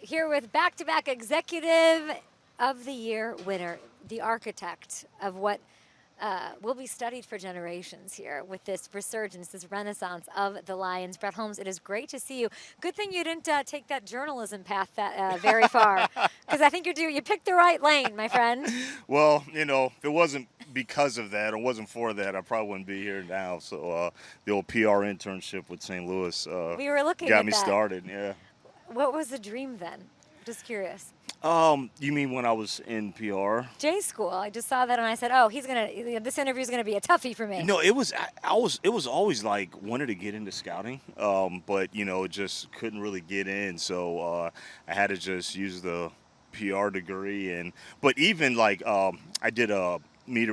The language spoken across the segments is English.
here with back-to-back Executive of the Year winner, the architect of what will be studied for generations here with this resurgence, this renaissance of the Lions. Brett Holmes, it is great to see you. Good thing you didn't take that journalism path that very far, because I think you picked the right lane, my friend. Well, you know, if it wasn't because of that or wasn't for that, I probably wouldn't be here now. So the old PR internship with St. Louis we were looking got at me that. started, yeah. What was the dream then? Just curious. You mean when I was in PR? J school. I just saw that and I said, "Oh, this interview is gonna be a toughie for me." No, it was always like wanted to get into scouting, but you know just couldn't really get in. So I had to just use the PR degree but even like I did a media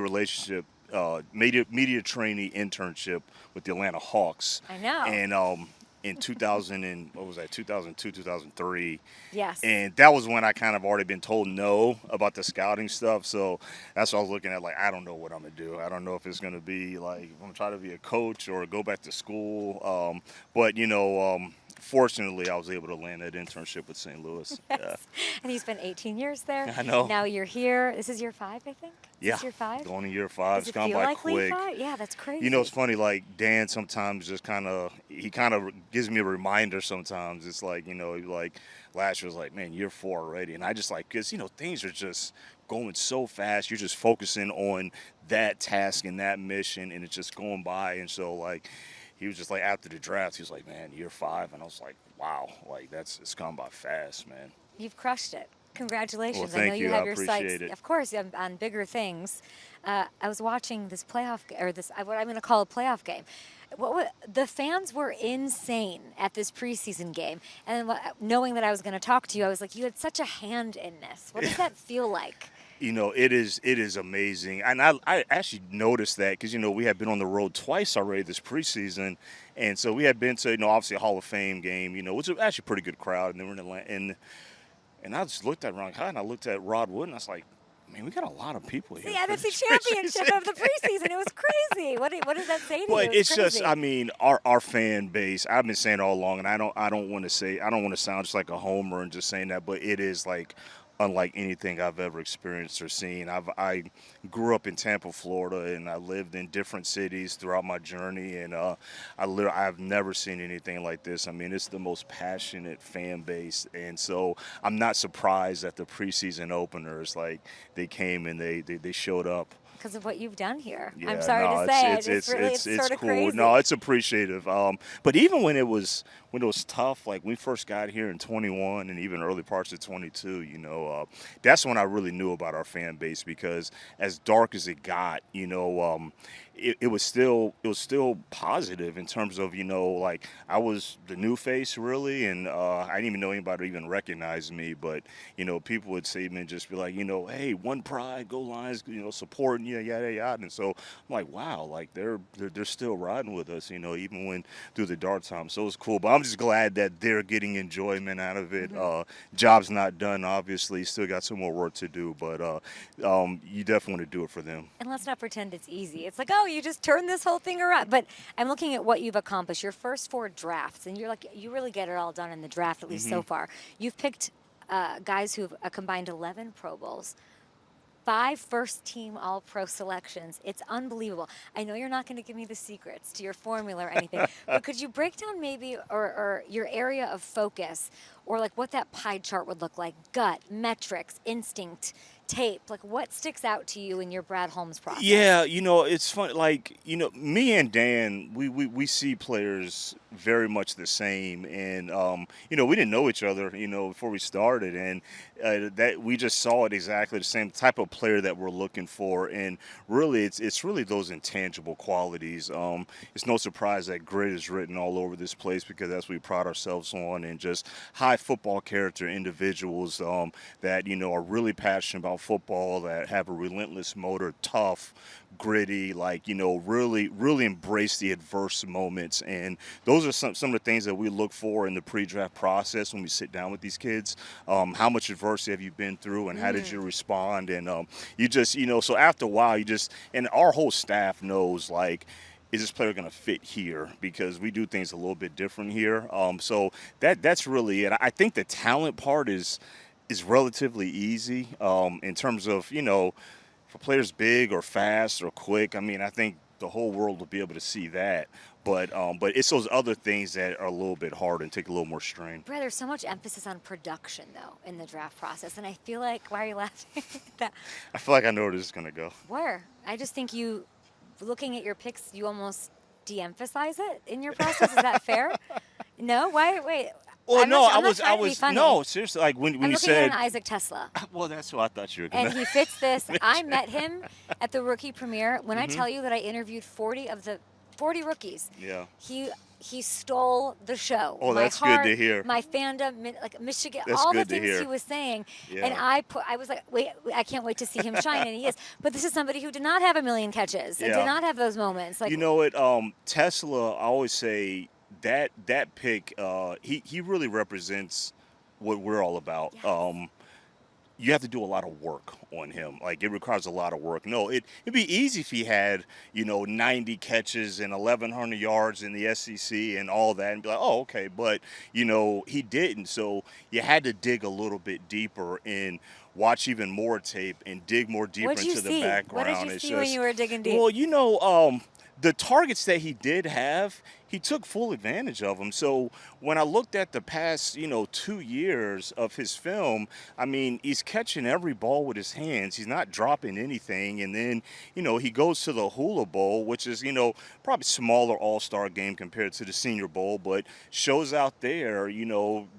trainee internship with the Atlanta Hawks. I know. And in 2002, 2003. Yes. And that was when I kind of already been told no about the scouting stuff. So that's what I was looking at. Like, I don't know what I'm going to do. I don't know if it's going to be like, I'm going to try to be a coach or go back to school. But, you know, fortunately, I was able to land that internship with St. Louis. Yes. Yeah. And you spent 18 years there. I know. Now you're here. This is year 5, I think? Yeah. Is this year 5? Going to year 5. Does It's it gone feel by like quick. 5? Yeah, that's crazy. You know, it's funny, like Dan sometimes just kind of gives me a reminder sometimes. It's like, you know, like last year was like, man, year 4 already. And I just like, because, you know, things are just going so fast. You're just focusing on that task and that mission and it's just going by. And so like, he was just like, after the draft, he was like, man, year 5. And I was like, wow, like it's gone by fast, man. You've crushed it. Congratulations. Well, thank I know you you. have I your appreciate sights, it. of course, on bigger things. I was watching this playoff, or this, what I'm going to call a playoff game. The fans were insane at this preseason game. And knowing that I was going to talk to you, I was like, you had such a hand in this. What does that feel like? You know, it is amazing. And I actually noticed that because, you know, we had been on the road twice already this preseason. And so we had been to, you know, obviously a Hall of Fame game, you know, which was actually a pretty good crowd. And then we're in Atlanta. And I just looked at Ron High and I looked at Rod Wood and I was like, man, we got a lot of people here. Yeah, that's the championship of the preseason. It was crazy. What does that say to well, you? It's crazy. just, I mean, our fan base. I've been saying all along, and I don't want to sound just like a homer and just saying that, but it is like unlike anything I've ever experienced or seen. I grew up in Tampa, Florida, and I lived in different cities throughout my journey, and I've never seen anything like this. I mean, it's the most passionate fan base, and so I'm not surprised that the preseason openers, like, they came and they showed up. Because of what you've done here. Yeah, I'm sorry no, to say it's sort of cool. crazy. No, it's appreciative. But even when it was tough, like when we first got here in 21 and even early parts of 22, you know, that's when I really knew about our fan base because as dark as it got, you know, it was still positive in terms of, you know, like I was the new face really, and I didn't even know anybody would even recognize me, but you know, people would see me and just be like, you know, hey, one pride, go Lions, you know, supporting you, yada yada. And so I'm like, wow, like they're still riding with us, you know, even when through the dark time. So it's cool, but I'm just glad that they're getting enjoyment out of it. Job's not done, obviously, still got some more work to do, but you definitely want to do it for them. And let's not pretend it's easy. It's like, oh, you just turn this whole thing around. But I'm looking at what you've accomplished. Your first 4 drafts, and you're like, you really get it all done in the draft, at least so far. You've picked guys who've combined 11 Pro Bowls, 5 first-team All-Pro selections. It's unbelievable. I know you're not going to give me the secrets to your formula or anything, but could you break down maybe or your area of focus or like what that pie chart would look like? Gut, metrics, instinct, tape. Like what sticks out to you in your Brad Holmes process? Yeah, you know, it's fun. Like, you know, me and Dan, we see players very much the same. And, you know, we didn't know each other, you know, before we started. And that we just saw it exactly the same type of player that we're looking for. And really, it's really those intangible qualities. It's no surprise that grit is written all over this place because that's what we pride ourselves on. And just high football character individuals that, you know, are really passionate about football, that have a relentless motor, tough, gritty, like, you know, really embrace the adverse moments. And those are some of the things that we look for in the pre-draft process when we sit down with these kids. How much adversity have you been through and how did you respond? And you just, you know, so after a while you just, and our whole staff knows, like, is this player going to fit here? Because we do things a little bit different here. So that's really it. I think the talent part is relatively easy in terms of, if a player's big or fast or quick. I mean, I think the whole world will be able to see that. But it's those other things that are a little bit harder and take a little more strain. Brad, there's so much emphasis on production, though, in the draft process. And I feel like, why are you laughing at that? I feel like I know where this is going to go. Where? I just think you, looking at your picks, you almost de-emphasize it in your process. Is that fair? No? Why? Wait. Well, I'm no, not, I I'm not was, trying to be funny. no, seriously, like when I'm you looking at said, an Isaac TESLAA. well, that's what I thought you were going And he fits this. I met him at the rookie premiere. When I tell you that I interviewed 40 of the 40 rookies, Yeah. He stole the show. Oh, my that's heart, good to hear. My fandom, like Michigan, That's all the good to things hear. he was saying. Yeah. And I was like, wait, I can't wait to see him shine, and he is. But this is somebody who did not have a million catches and Yeah. did not have those moments. Like, You know what? TESLAA, I always say that pick, he really represents what we're all about. Yes. You have to do a lot of work on him. Like, it requires a lot of work. No, it'd be easy if he had, 90 catches and 1,100 yards in the SEC and all that and be like, oh, okay. But, he didn't. So you had to dig a little bit deeper and watch even more tape and dig more deeper What'd you into see? the background. What did you see when you were digging deep? Well, the targets that he did have, he took full advantage of them. So when I looked at the past, 2 years of his film, I mean, he's catching every ball with his hands. He's not dropping anything. And then, he goes to the Hula Bowl, which is, probably smaller all-star game compared to the Senior Bowl, but shows out there,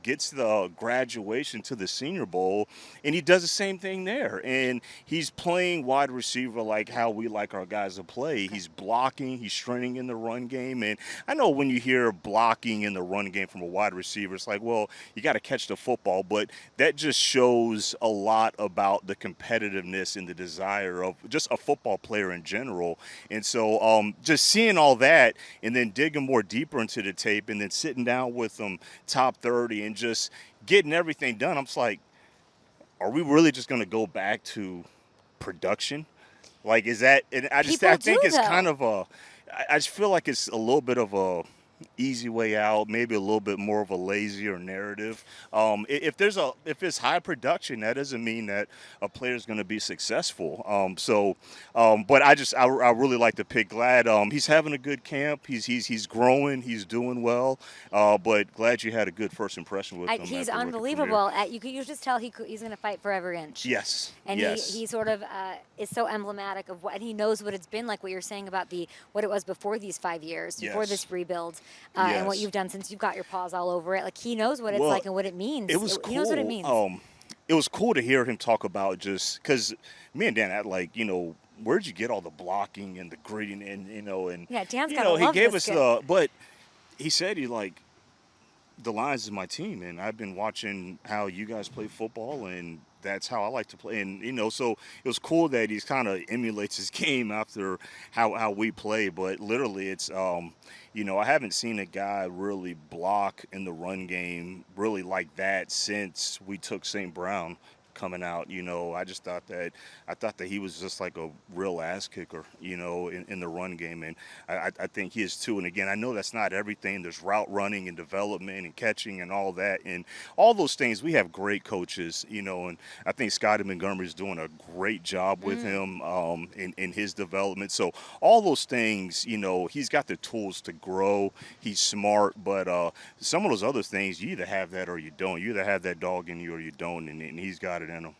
gets the graduation to the Senior Bowl, and he does the same thing there. And he's playing wide receiver like how we like our guys to play. He's blocking, he's straining in the run game. And I know when you hear blocking in the run game from a wide receiver, it's like, well, you got to catch the football, but that just shows a lot about the competitiveness and the desire of just a football player in general. And so just seeing all that and then digging more deeper into the tape and then sitting down with them top 30 and just getting everything done, I'm just like, are we really just going to go back to production? Like, is that, and I think it's kind of I just feel like it's a little bit of a easy way out, maybe a little bit more of a lazier narrative. If it's high production, that doesn't mean that a player is going to be successful. But I really like the pick. Glad he's having a good camp. He's growing. He's doing well. But glad you had a good first impression with him. He's unbelievable. You could just tell he's going to fight for every inch. Yes. And yes. he sort of is so emblematic of what, and he knows what it's been like. What you're saying about what it was before these 5 years, before this rebuild. And what you've done since you've got your paws all over it. Like, he knows what it's like and what it means. It was cool. He knows what it means. It was cool to hear him talk about, just because me and Dan had, like, where'd you get all the blocking and the gritting and yeah, Dan's got to love he gave this us but he said the Lions is my team, and I've been watching how you guys play football, and that's how I like to play. And, so it was cool that he's kind of emulates his game after how we play. But literally it's, I haven't seen a guy really block in the run game really like that since we took St. Brown coming out. I just thought that he was just like a real ass kicker, in the run game. And I think he is too. And again, I know that's not everything. There's route running and development and catching and all that. And all those things, we have great coaches, and I think Scotty Montgomery is doing a great job with him in his development. So all those things, he's got the tools to grow. He's smart, but some of those other things, you either have that or you don't. You either have that dog in you or you don't, and he's got it in him.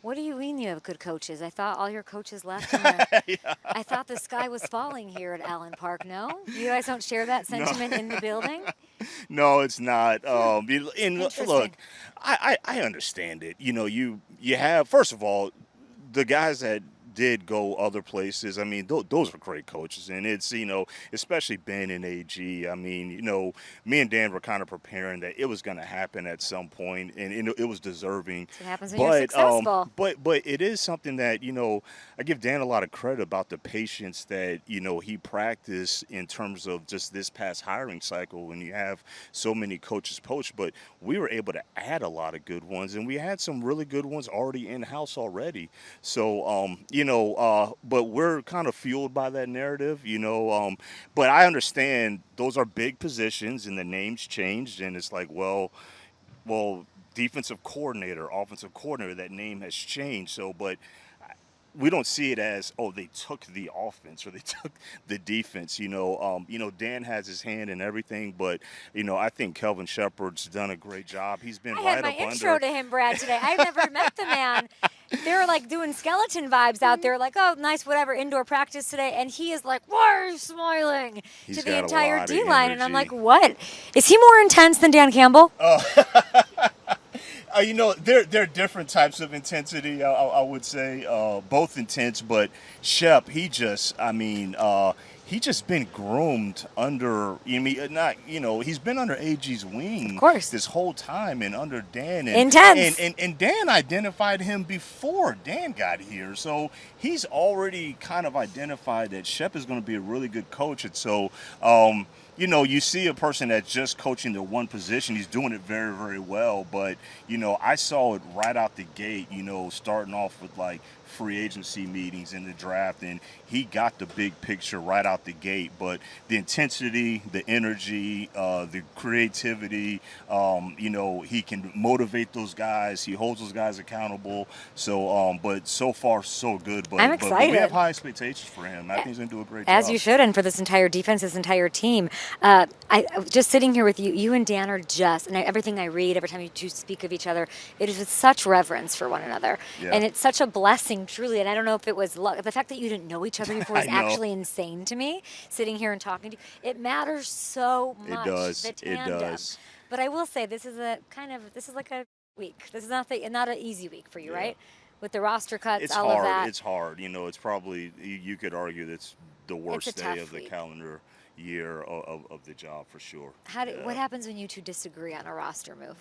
What do you mean you have good coaches? I thought all your coaches left. I thought the sky was falling here at Allen Park. No? You guys don't share that sentiment in the building? No, it's not. And look, I understand it. You have, first of all, the guys that did go other places. I mean, those are great coaches, and it's, especially Ben and AG. I mean, me and Dan were kind of preparing that it was going to happen at some point, and it was deserving. It happens when you're successful. But it is something that, I give Dan a lot of credit about the patience that, he practiced in terms of just this past hiring cycle when you have so many coaches poached. But we were able to add a lot of good ones, and we had some really good ones already in-house already. So, but we're kind of fueled by that narrative, but I understand those are big positions and the names changed, and it's like, well, defensive coordinator, offensive coordinator, that name has changed. So, but we don't see it as, oh, they took the offense or they took the defense. Dan has his hand in everything, but I think Kelvin Shepard's done a great job. He's been I right had my up intro under. to him, Brad, today. I've never met the man. They were like doing skeleton vibes out there, like, oh, nice, whatever, indoor practice today. And he is like, why are you smiling He's to the got a entire lot of D-line? And I'm like, energy. what? Is he more intense than Dan Campbell? There are different types of intensity. I would say both intense, but Shep, he just been groomed under. He's been under AG's wing, Of course, this whole time, and under Dan. Intense. And Dan identified him before Dan got here, so he's already kind of identified that Shep is going to be a really good coach, and so. You see a person that's just coaching the one position. He's doing it very, very well. But, I saw it right out the gate, starting off with like free agency meetings in the draft. And he got the big picture right out the gate. But the intensity, the energy, the creativity, he can motivate those guys. He holds those guys accountable. So, but so far, so good. But, I'm but excited. we have high expectations for him. I think he's going to do a great job. As you should, and for this entire defense, this entire team. I just sitting here with you. You and Dan are just, and everything I read, every time you two speak of each other, it is with such reverence for one another, and it's such a blessing, truly. And I don't know if it was luck. The fact that you didn't know each other before is actually insane to me. Sitting here and talking to you, it matters so much. It does. The tandem. It does. But I will say, this is like a week. This is not an easy week for you, right? With the roster cuts, it's all hard. of that. It's hard. It's probably, you could argue that's the worst day of the week. calendar year of the job for sure. What happens when you two disagree on a roster move?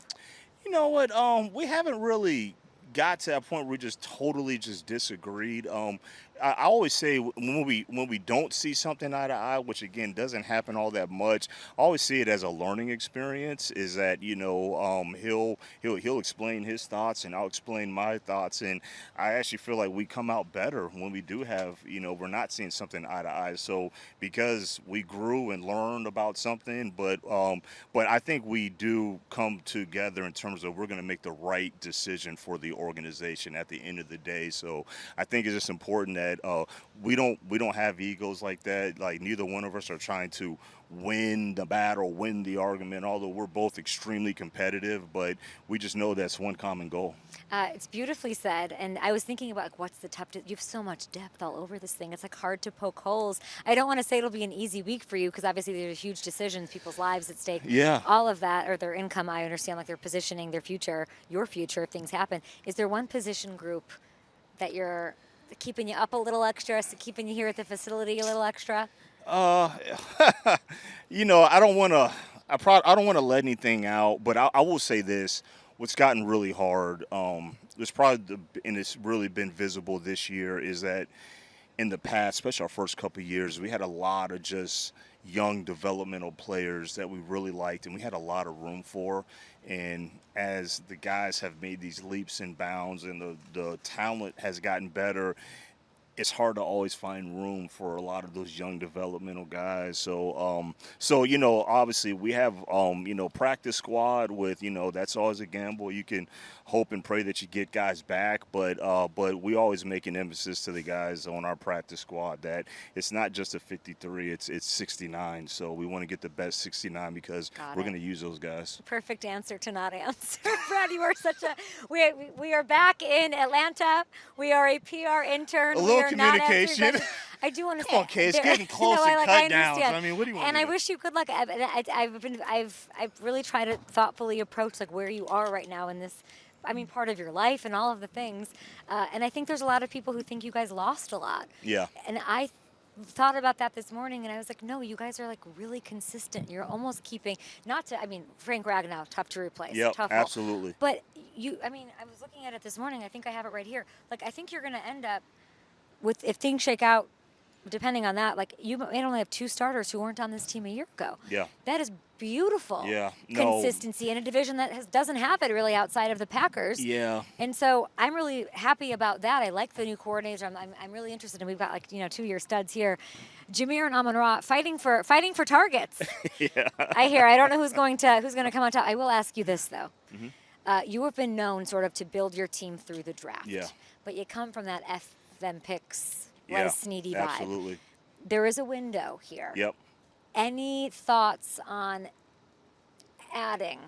You know what? We haven't really got to that point where we just totally just disagreed. I always say when we don't see something eye to eye, which again doesn't happen all that much, I always see it as a learning experience. Is that he'll explain his thoughts and I'll explain my thoughts, and I actually feel like we come out better when we do have we're not seeing something eye to eye. So because we grew and learned about something, but I think we do come together in terms of we're going to make the right decision for the organization at the end of the day. So I think it's just important that we don't have egos like that. Like neither one of us are trying to win the battle, win the argument, although we're both extremely competitive, but we just know that's one common goal. It's beautifully said, and I was thinking about what's the tough. You have so much depth all over this thing. It's like hard to poke holes. I don't want to say it'll be an easy week for you because obviously there's huge decisions, people's lives at stake. Yeah. All of that, or their income. I understand, like they're positioning their future, your future, if things happen. Is there one position group that you're keeping you up a little extra, so keeping you here at the facility a little extra? I don't want to. I don't want to let anything out, but I will say this: what's gotten really hard, and it's really been visible this year, is that in the past, especially our first couple of years, we had a lot of just young developmental players that we really liked and we had a lot of room for. And as the guys have made these leaps and bounds and the talent has gotten better, it's hard to always find room for a lot of those young developmental guys. So, obviously we have, practice squad with, that's always a gamble. You can hope and pray that you get guys back, but we always make an emphasis to the guys on our practice squad that it's not just a 53, it's 69. So we want to get the best 69 because we're going to use those guys. Perfect answer to not answer. Brad, you are such a, we are back in Atlanta. We are a PR intern. A little communication. I do want to Come on, Kay, it's getting close to cut downs. I mean, what do you want? And I wish you good luck. I've really tried to thoughtfully approach like where you are right now in this. I mean, part of your life and all of the things. And I think there's a lot of people who think you guys lost a lot. Yeah. And I thought about that this morning, and I was like, no, you guys are like really consistent. You're almost keeping, Frank Ragnow, tough to replace. Yeah, tough absolutely. But I was looking at it this morning. I think I have it right here. Like, I think you're going to end up with, if things shake out depending on that, like you may only have 2 starters who weren't on this team a year ago. Yeah. That is beautiful. Yeah. Consistency in a division that doesn't have it really outside of the Packers. Yeah. And so I'm really happy about that. I like the new coordinator. I'm really interested, and we've got like 2-year studs here. Jameer and Amon-Ra fighting for targets. Yeah. I hear. I don't know who's going to come on top. I will ask you this though. You have been known sort of to build your team through the draft. Yeah. But you come from that them picks, Yeah, Sneedy vibe. absolutely. There is a window here. Yep. Any thoughts on adding?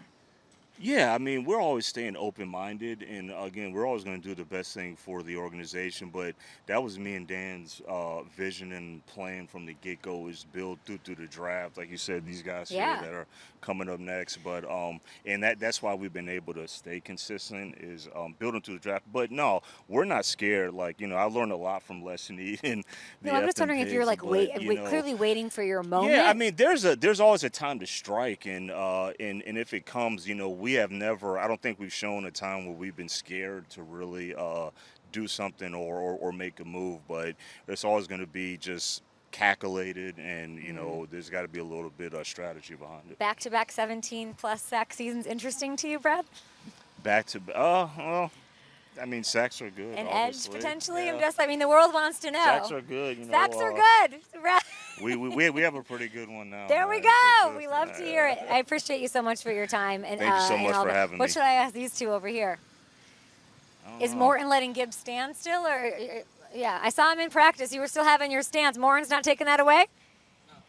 Yeah, I mean, we're always staying open-minded, and again, we're always going to do the best thing for the organization. But that was me and Dan's vision and plan from the get-go, is build through the draft. Like you said, these guys here that are coming up next. But and that's why we've been able to stay consistent, is building through the draft. But no, we're not scared. Like, I learned a lot from Les Snead and the I'm just wondering if you're like clearly waiting for your moment. Yeah, I mean, there's always a time to strike, and if it comes, we have never. I don't think we've shown a time where we've been scared to really do something or make a move. But it's always going to be just calculated, and there's got to be a little bit of strategy behind it. Back-to-back 17+ sack seasons interesting to you, Brad? Well, I mean, sacks are good. An obviously. edge potentially. Yeah. The world wants to know. Sacks are good. Sacks are good. We have a pretty good one now. There we go. We love to hear it. I appreciate you so much for your time. And thank you so much for having me. What should I ask these two over here? Is Morton letting Gibbs stand still, or yeah? I saw him in practice. You were still having your stance. Morton's not taking that away.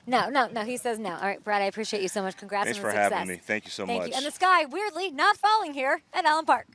No. He says no. All right, Brad. I appreciate you so much. Congrats on the success. Thanks for having me. Thank you so much. Thank you. And the sky weirdly not falling here at Allen Park.